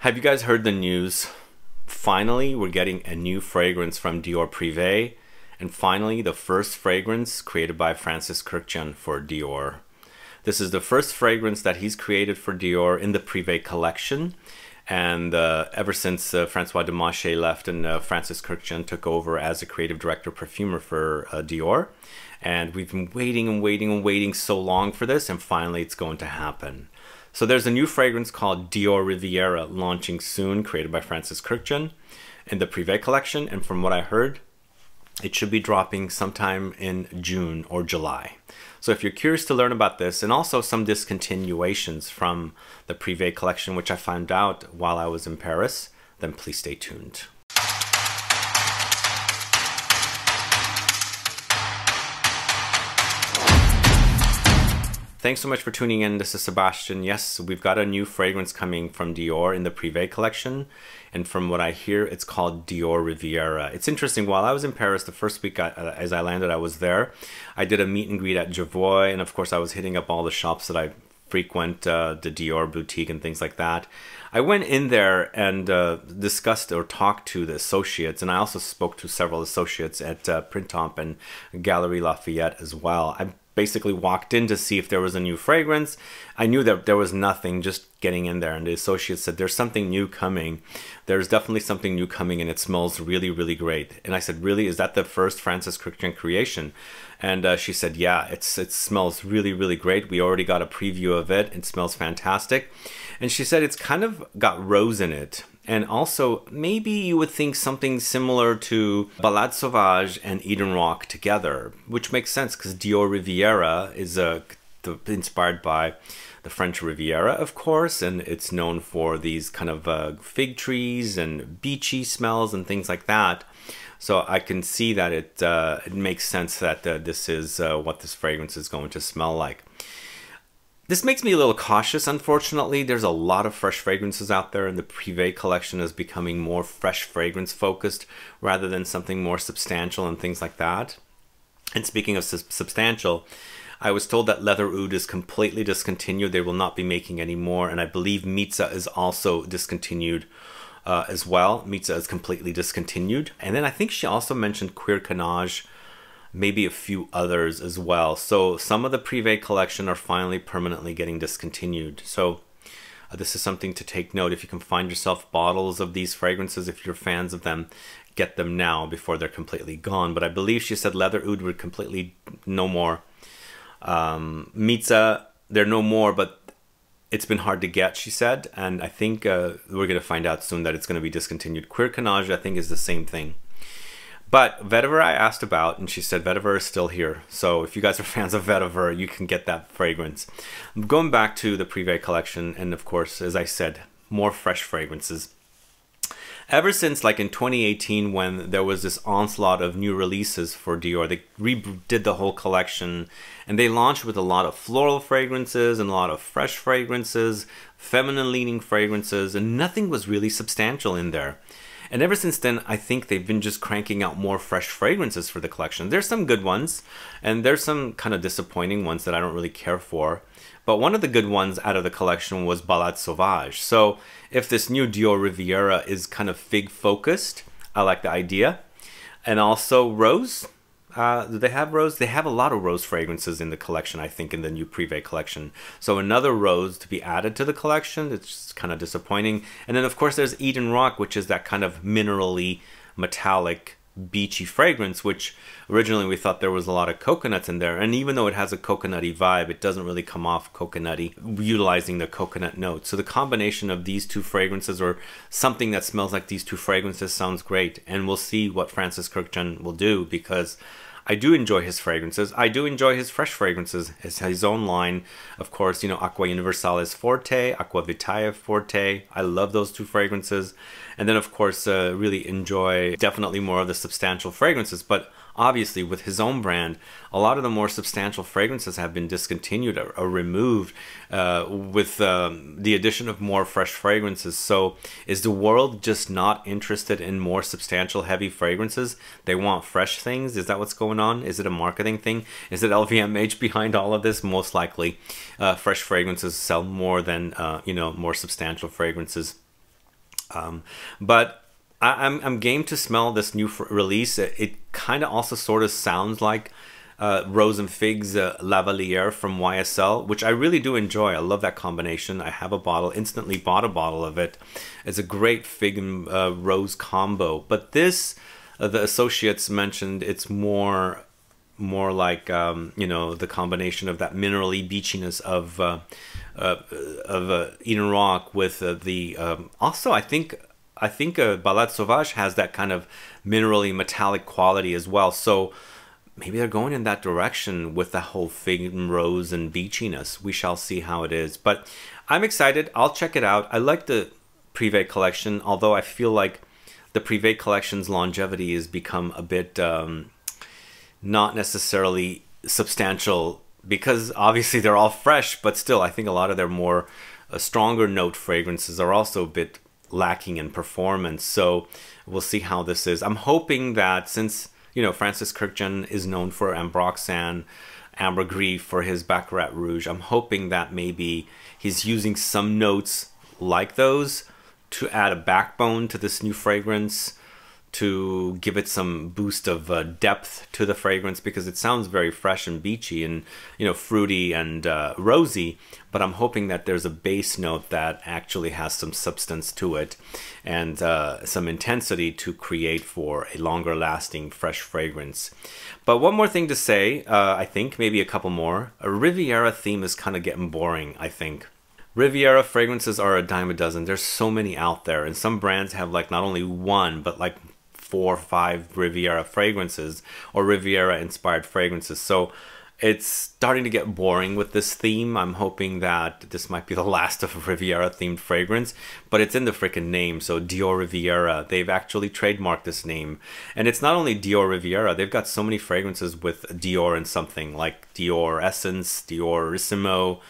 Have you guys heard the news? Finally, we're getting a new fragrance from Dior Privee, and finally the first fragrance created by Francis Kurkdjian for Dior. This is the first fragrance that he's created for Dior in the Privee collection, and ever since François Demachet left and Francis Kurkdjian took over as a creative director perfumer for Dior. And we've been waiting and waiting and waiting so long for this, and finally it's going to happen. So there's a new fragrance called DIOR DIORIVIERA launching soon, created by Francis Kurkdjian in the Privee collection. And from what I heard, it should be dropping sometime in June or July. So if you're curious to learn about this, and also some discontinuations from the Privee collection, which I found out while I was in Paris, then please stay tuned. Thanks so much for tuning in. This is Sebastian. Yes, we've got a new fragrance coming from Dior in the Privee collection. And from what I hear, it's called DIOR DIORIVIERA. It's interesting. While I was in Paris, the first week as I landed, I was there. I did a meet and greet at Javoy. And of course, I was hitting up all the shops that I frequent, the Dior boutique and things like that. I went in there and discussed or talked to the associates. And I also spoke to several associates at Printemps and Galerie Lafayette as well. I basically walked in to see if there was a new fragrance. I knew that there was nothing, just getting in there, and the associate said there's something new coming. There's definitely something new coming, and it smells really, really great. And I said, really, is that the first Francis Kurkdjian creation? And she said, yeah, it smells really, really great. We already got a preview of it. It smells fantastic. And she said it's kind of got rose in it. And also, maybe you would think something similar to Balade Sauvage and Eden Rock together, which makes sense because Dior Riviera is inspired by the French Riviera, of course, and it's known for these kind of fig trees and beachy smells and things like that. So I can see that it makes sense that this is what this fragrance is going to smell like. This makes me a little cautious, unfortunately. There's a lot of fresh fragrances out there, and the Privee collection is becoming more fresh fragrance focused rather than something more substantial and things like that. And speaking of substantial, I was told that Leather Oud is completely discontinued. They will not be making any more, and I believe Mitza is also discontinued as well. Mitza is completely discontinued. And then I think she also mentioned Kurkdjian, maybe a few others as well. So some of the Privee collection are finally permanently getting discontinued. So this is something to take note. If you can find yourself bottles of these fragrances, if you're fans of them, get them now before they're completely gone. But I believe she said Leather Oud were completely no more. Mitza, they're no more, but it's been hard to get, she said. And I think we're going to find out soon that it's going to be discontinued. Kurkdjian, I think, is the same thing. But Vetiver I asked about, and she said Vetiver is still here. So if you guys are fans of Vetiver, you can get that fragrance. Going back to the Privee collection, and of course, as I said, more fresh fragrances. Ever since like in 2018, when there was this onslaught of new releases for Dior, they redid the whole collection, and they launched with a lot of floral fragrances and a lot of fresh fragrances, feminine leaning fragrances, and nothing was really substantial in there. And ever since then, I think they've been just cranking out more fresh fragrances for the collection. There's some good ones, and there's some kind of disappointing ones that I don't really care for. But one of the good ones out of the collection was Balade Sauvage. So if this new Dior Riviera is kind of fig focused, I like the idea. And also rose. Do they have rose? They have a lot of rose fragrances in the collection, I think, in the new Privee collection. So another rose to be added to the collection. It's kind of disappointing. And then, of course, there's Eden Rock, which is that kind of minerally, metallic, beachy fragrance, which originally we thought there was a lot of coconuts in there. And even though it has a coconutty vibe, it doesn't really come off coconutty, utilizing the coconut notes. So the combination of these two fragrances, or something that smells like these two fragrances, sounds great. And we'll see what Francis Kurkdjian will do, because I do enjoy his fragrances. I do enjoy his fresh fragrances. His own line, of course, you know, Aqua Universalis Forte, Aqua Vitae Forte. I love those two fragrances. And then, of course, really enjoy definitely more of the substantial fragrances. But obviously, with his own brand, a lot of the more substantial fragrances have been discontinued or removed with the addition of more fresh fragrances. So is the world just not interested in more substantial, heavy fragrances? They want fresh things? Is that what's going on? Is it a marketing thing? Is it LVMH behind all of this? Most likely. Fresh fragrances sell more than, you know, more substantial fragrances. But I'm game to smell this new release. It kind of also sort of sounds like Rose and Figs Lavalier from YSL, which I really do enjoy. I love that combination. I have a bottle, instantly bought a bottle of it. It's a great fig and rose combo. But this, the associates mentioned, it's more like you know, the combination of that minerally beachiness of Eden Rock with the also I think Balade Sauvage has that kind of minerally metallic quality as well. So maybe they're going in that direction with the whole fig and rose and beachiness. We shall see how it is. But I'm excited. I'll check it out. I like the Privee collection, although I feel like the Privee collection's longevity has become a bit not necessarily substantial, because obviously they're all fresh, but still I think a lot of their more stronger note fragrances are also a bit lacking in performance. So we'll see how this is. I'm hoping that, since, you know, Francis Kurkdjian is known for Ambroxan, Ambergris for his Baccarat Rouge, I'm hoping that maybe he's using some notes like those to add a backbone to this new fragrance, to give it some boost of depth to the fragrance, because it sounds very fresh and beachy and, you know, fruity and rosy, but I'm hoping that there's a base note that actually has some substance to it and some intensity to create for a longer lasting fresh fragrance. But one more thing to say, I think maybe a couple more. A Riviera theme is kind of getting boring, I think. Riviera fragrances are a dime a dozen. There's so many out there, and some brands have like not only one but like 4 or 5 Riviera fragrances or Riviera inspired fragrances. So it's starting to get boring with this theme. I'm hoping that this might be the last of a Riviera themed fragrance, but it's in the freaking name. So Dior Riviera, they've actually trademarked this name. And it's not only Dior Riviera, they've got so many fragrances with Dior and something, like Dior Essence, Diorissimo,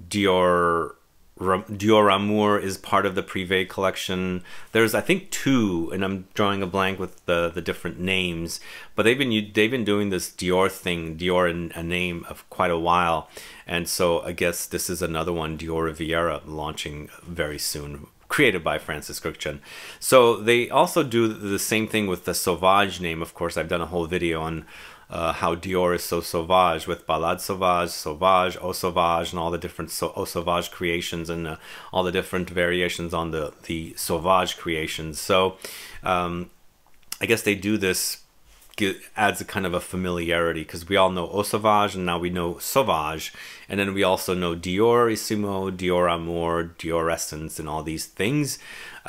Dior Amour is part of the Privee collection. There's, I think, 2, and I'm drawing a blank with the different names, but they've been doing this Dior thing, Dior in a name, of quite a while, and so I guess this is another one, Dior Riviera, launching very soon, created by Francis Kurkdjian. So they also do the same thing with the Sauvage name. Of course, I've done a whole video on how Dior is so sauvage, with Balade Sauvage, Sauvage, Eau Sauvage, and all the different Eau Sauvage creations, and all the different variations on the Sauvage creations. So I guess they do this, adds a kind of a familiarity, because we all know Eau Sauvage and now we know Sauvage, and then we also know Diorissimo, Dior Amour, Dior Essence, and all these things.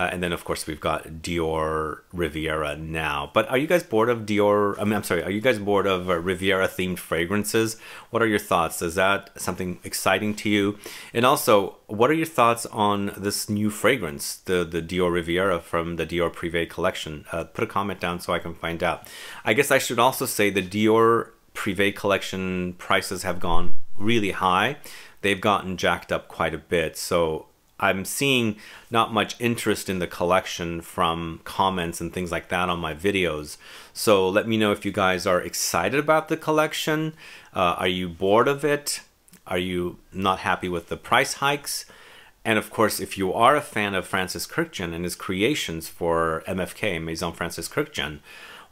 And then of course we've got Dior Riviera now. But are you guys bored of Dior? I'm sorry, are you guys bored of Riviera themed fragrances? What are your thoughts? Is that something exciting to you? And also, what are your thoughts on this new fragrance, the Dior Riviera from the Dior Privee collection? Put a comment down so I can find out. I guess I should also say the Dior Privee collection prices have gone really high. They've gotten jacked up quite a bit. So I'm seeing not much interest in the collection from comments and things like that on my videos. So let me know if you guys are excited about the collection. Are you bored of it? Are you not happy with the price hikes? And of course, if you are a fan of Francis Kurkdjian and his creations for MFK, Maison Francis Kurkdjian,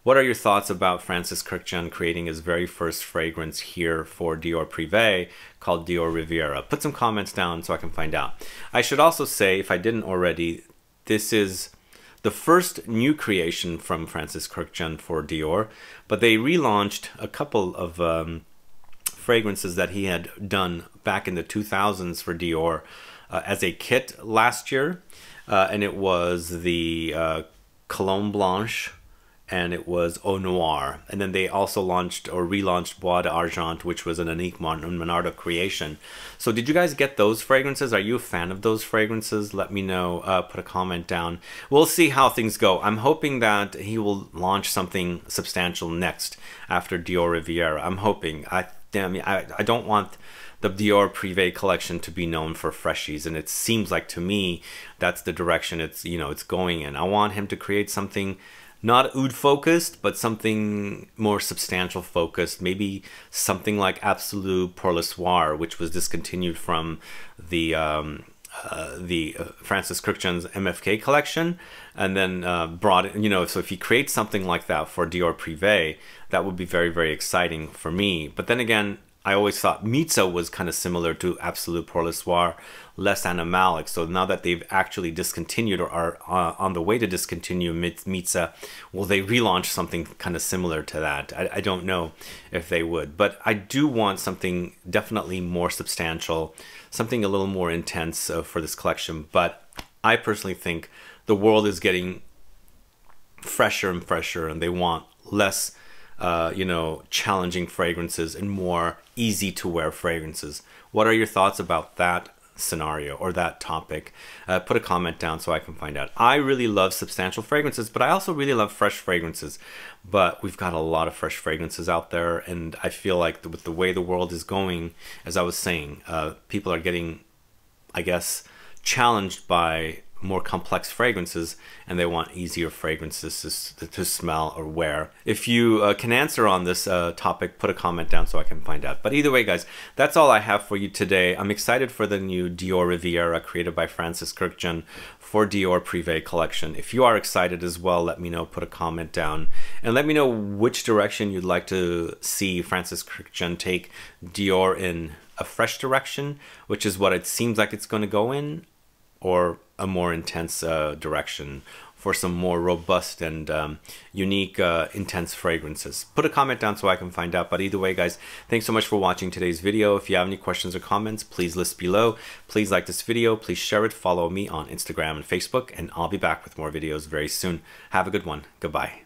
what are your thoughts about Francis Kurkdjian creating his very first fragrance here for Dior Privee called Dior Riviera? Put some comments down so I can find out. I should also say, if I didn't already, this is the first new creation from Francis Kurkdjian for Dior, but they relaunched a couple of fragrances that he had done back in the 2000s for Dior as a kit last year, and it was the Cologne Blanche, and it was Eau Noire. And then they also launched or relaunched Bois d'Argent, which was an Annick Monardo creation. So did you guys get those fragrances? Are you a fan of those fragrances? Let me know. Put a comment down. We'll see how things go. I'm hoping that he will launch something substantial next after Dior Riviera. I'm hoping. I don't want the Dior Privee collection to be known for freshies, and it seems like to me that's the direction it's going in. I want him to create something not oud focused, but something more substantial focused, maybe something like Absolu Pour le Soir, which was discontinued from the Francis Kurkdjian's MFK collection, and then brought it, you know, so if he creates something like that for Dior Privee, that would be very, very exciting for me. But then again, I always thought Mitza was kind of similar to Absolute Pour Le Soir, less animalic. So now that they've actually discontinued or are on the way to discontinue Mitza, will they relaunch something kind of similar to that? I don't know if they would, but I do want something definitely more substantial, something a little more intense for this collection. But I personally think the world is getting fresher and fresher, and they want less you know, challenging fragrances and more easy to wear fragrances. What are your thoughts about that scenario or that topic? Put a comment down so I can find out. I really love substantial fragrances, but I also really love fresh fragrances. But we've got a lot of fresh fragrances out there, and I feel like with the way the world is going, as I was saying, people are getting, I guess, challenged by more complex fragrances, and they want easier fragrances to smell or wear. If you can answer on this topic, put a comment down so I can find out. But either way, guys, that's all I have for you today. I'm excited for the new Dior Riviera created by Francis Kurkdjian for Dior Privee collection. If you are excited as well, let me know, put a comment down, and let me know which direction you'd like to see Francis Kurkdjian take Dior in, a fresh direction, which is what it seems like it's going to go in, or a more intense direction for some more robust and unique, intense fragrances. Put a comment down so I can find out. But either way, guys, thanks so much for watching today's video. If you have any questions or comments, please list below. Please like this video. Please share it. Follow me on Instagram and Facebook, and I'll be back with more videos very soon. Have a good one. Goodbye.